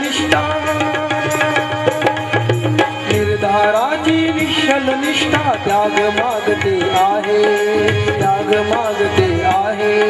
निष्ठा, निर्धाराची निश्चल निष्ठा त्याग मागते आहे, त्याग मागते आहे.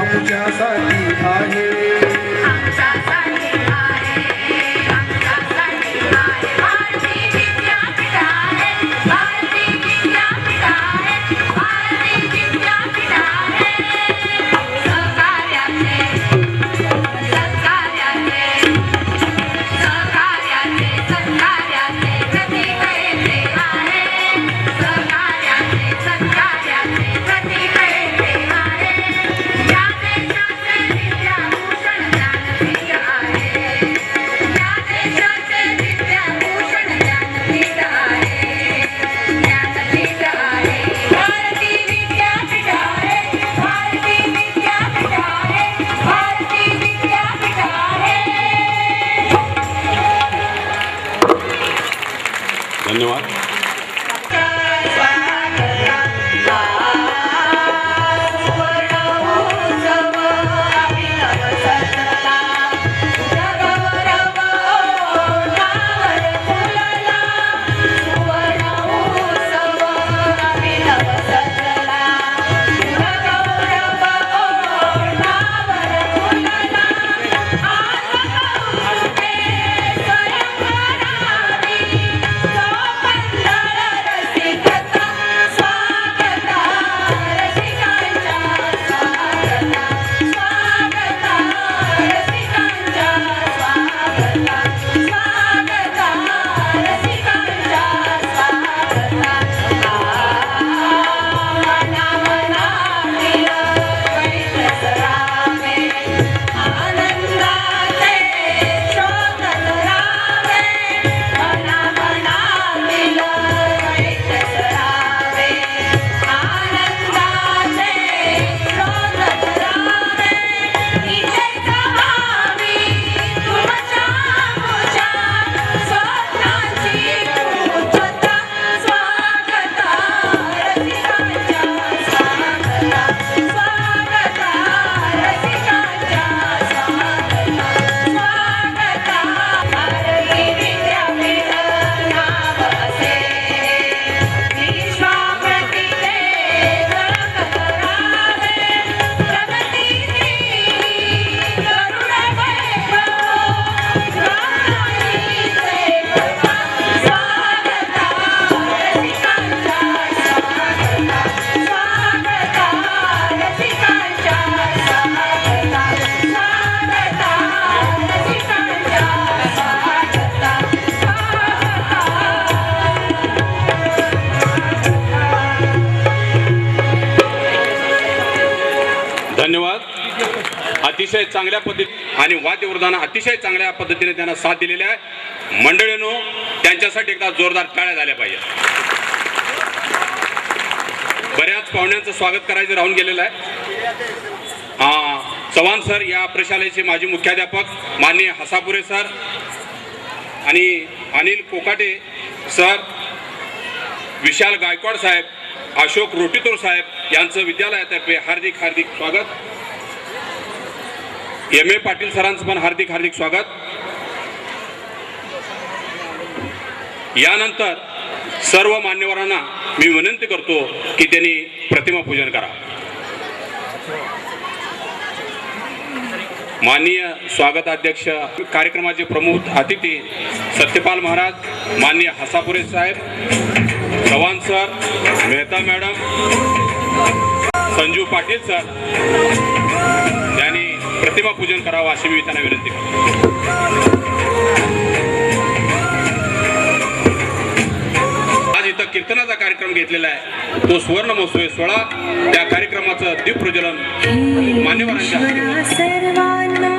आमच्यासाठी आहे. धन्यवाद. अतिशय चांगल्या पद्धतीने आणि वाद्यवृंदाने अतिशय चांगल्या पद्धतीने त्यांना साथ दिलेली आहे. मंडळींनो, त्यांच्यासाठी एकदा जोरदार टाळ्या झाल्या पाहिजे. बऱ्याच पाहुण्यांचं स्वागत करायचं राहून गेलेलं आहे. चव्हाण सर या प्रशालेचे माजी मुख्याध्यापक, माननीय हसापुरे सर आणि अनिल कोकाटे सर विशाल गायकवाड साहेब, अशोक रोटीतोर साहेब यांचं विद्यालयातर्फे हार्दिक हार्दिक स्वागत. एम ए पाटील सरांचं पण हार्दिक हार्दिक स्वागत. यानंतर सर्व मान्यवरांना मी विनंती करतो की त्यांनी प्रतिमा पूजन करा. माननीय स्वागताध्यक्ष, कार्यक्रमाचे प्रमुख अतिथी सत्यपाल महाराज, माननीय हसापुरे साहेब, Chavan sir, Mehta madam, Sanju Patil sir यांनी प्रतिमा पूजन करावं अशी मी त्यांना विनंती करतो. आज इथं कीर्तनाचा कार्यक्रम घेतलेला आहे, तो सुवर्ण महोत्सव 16. त्या कार्यक्रमाचं दीपप्रज्वलन मान्यवरांच्या सर्वांना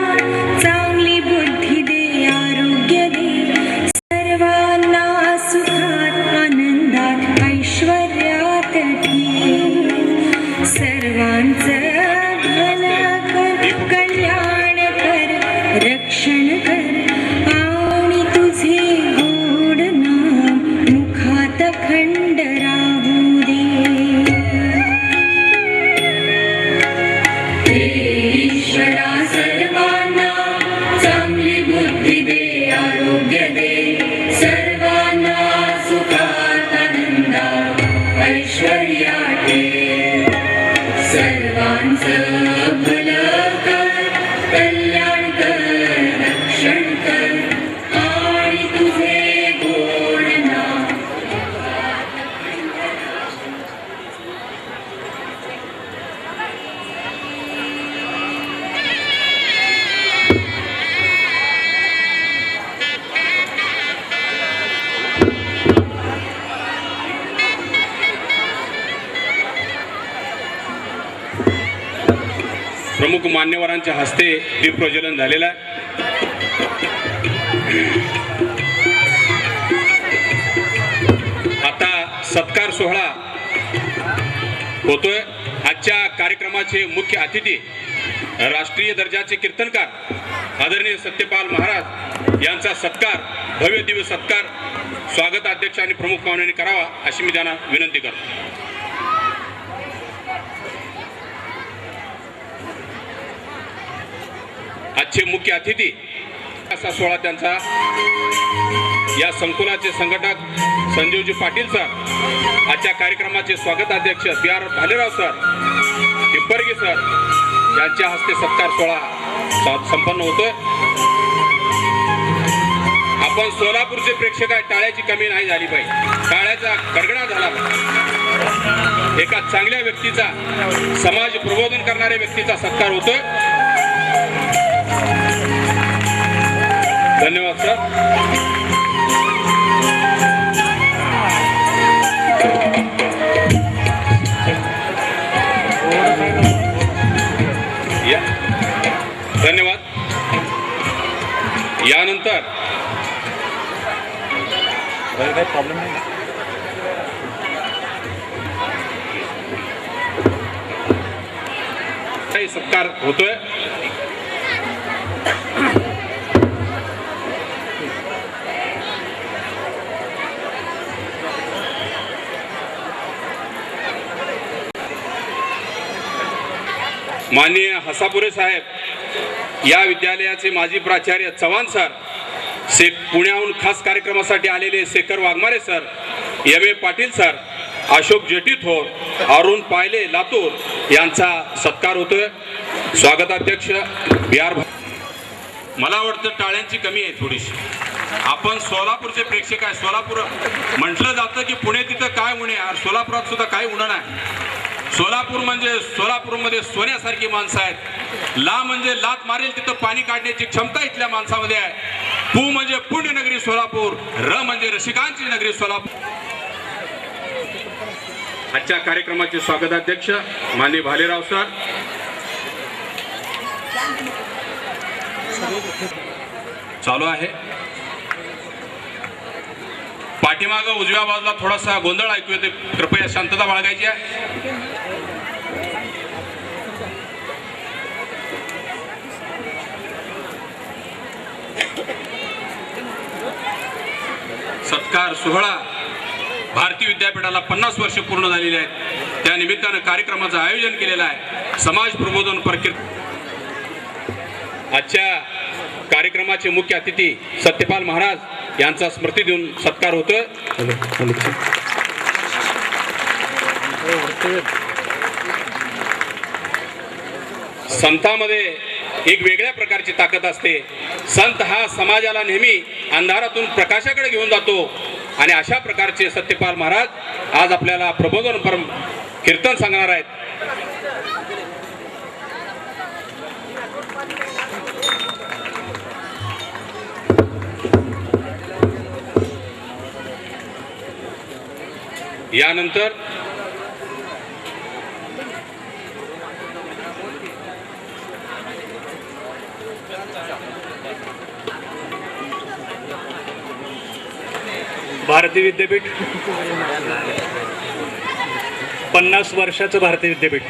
चांगली बुद्धी दे, आरोग्य दे, सर्वांना सुखात आनंदात ऐश्वर्यात ठेव, सर्वांचं भलं कर, कल्याण कर, रक्षण कर, आणि तुझे गोड नाम मुखात खंड राहू दे. ईश्वरा सर्वांना चांगली बुद्धी दे, आरोग्य दे, सर्वांना सुखात आनंदात ऐश्वर्यात ठेव, सर्वांचं भलं कर, कल्याण कर, रक्षण कर, आणि तुझे गोड नाम. प्रमुख मान्यवरांच्या हस्ते दीपप्रज्वलन झालेलं आहे. आता सत्कार सोहळा होतोय. आजच्या कार्यक्रमाचे मुख्य अतिथी राष्ट्रीय दर्जाचे कीर्तनकार आदरणीय सत्यपाल महाराज यांचा सत्कार, भव्य दिव्य सत्कार स्वागताध्यक्ष आणि प्रमुख पाहुण्यांनी करावा अशी मी त्यांना विनंती करतो. आजचे मुख्य अतिथी असा सोहळा त्यांचा या संकुलाचे संघटक संजीवजी पाटील सर, आजच्या कार्यक्रमाचे स्वागताध्यक्ष PR Bhalerao sir, Hipparge sir यांच्या हस्ते सत्कार सोहळा संपन्न होतोय. आपण सोलापूरचे प्रेक्षक आहे, टाळ्याची कमी नाही झाली पाहिजे, टाळ्याचा गडगडाट झाला पाहिजे. एका चांगल्या व्यक्तीचा, समाज प्रबोधन करणाऱ्या व्यक्तीचा सत्कार होतोय. धन्यवाद सर. धन्यवाद. यानंतर काही प्रॉब्लेम नाही. काही सत्कार होतोय. माननीय हसापुरे साहेब, या विद्यालयाचे माजी प्राचार्य चव्हाण सर, पुण्याहून खास कार्यक्रमासाठी आलेले Shekhar Waghmare sir, M.A. Patil sir, Ashok Jetithor, Arun Payale Latur यांचा सत्कार होतोय. स्वागताध्यक्ष PR. मला वाटतं टाळ्यांची कमी आहे थोडीशी. आपण सोलापूरचे प्रेक्षक आहे. सोलापूर म्हटलं जातं की पुणे तिथं काय उणे, सोलापुरात सुद्धा काय उणं नाही. सोलापूर म्हणजे सोलापूरमध्ये सोन्यासारखी माणसं आहेत. ला म्हणजे लात मारेल तिथं पाणी काढण्याची क्षमता इथल्या माणसामध्ये आहे. पू म्हणजे पुण्यनगरी सोलापूर, र म्हणजे रसिकांची नगरी सोलापूर. आजच्या कार्यक्रमाचे स्वागताध्यक्ष माननीय भालेराव सर, चालू आहे. पाठीमागं उजव्या बाजूला थोडासा गोंधळ ऐकू येते, कृपया शांतता बाळगायची आहे. सत्कार सोहळा भारती विद्यापीठाला 50 वर्ष पूर्ण झालेली आहेत. त्या निमित्तानं कार्यक्रमाचं आयोजन केलेलं आहे. समाज प्रबोधन आजच्या कार्यक्रमाचे मुख्य अतिथी सत्यपाल महाराज यांचा स्मृती देऊन सत्कार होतोय. संतांमध्ये एक वेगळ्या प्रकारची ताकद असते. संत हा समाजाला नेहमी अंधारातून प्रकाशाकडे घेऊन जातो आणि अशा प्रकारचे सत्यपाल महाराज आज आपल्याला प्रबोधन परम कीर्तन सांगणार आहेत. यानंतर भारती विद्यापीठ 50 वर्षाचं भारती विद्यापीठ.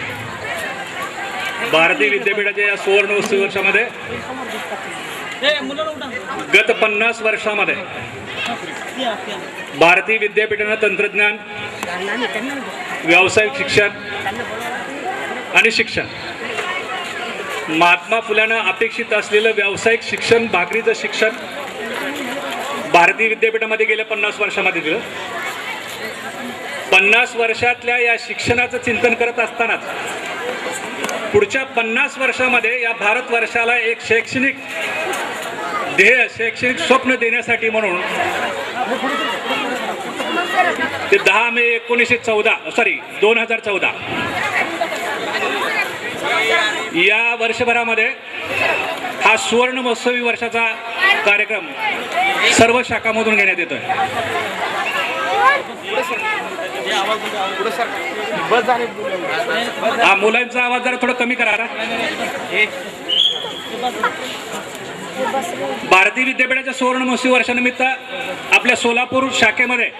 भारती विद्यापीठाच्या या सुवर्ण महोत्सवी वर्षामध्ये गत 50 वर्षामध्ये भारती विद्यापीठानं तंत्रज्ञान, व्यावसायिक शिक्षण आणि शिक्षण, महात्मा फुल्यांना अपेक्षित असलेलं व्यावसायिक शिक्षण, भाकरीचं शिक्षण भारती विद्यापीठामध्ये गेल्या 50 वर्षामध्ये दिलं. 50 वर्षातल्या या शिक्षणाचं चिंतन करत असतानाच पुढच्या 50 वर्षामध्ये या भारतवर्षाला एक शैक्षणिक ध्येय, शैक्षणिक स्वप्न देण्यासाठी म्हणून ते 10 मे 2014 या वर्षभरामध्ये हा सुवर्ण महोत्सवी वर्षाचा कार्यक्रम सर्व शाखामधून घेण्यात येतोय. हा मुलांचा आवाज जरा थोडा कमी करा. भारती विद्यापीठाच्या सुवर्ण महोत्सवी वर्षानिमित्त आपल्या सोलापूर शाखेमध्ये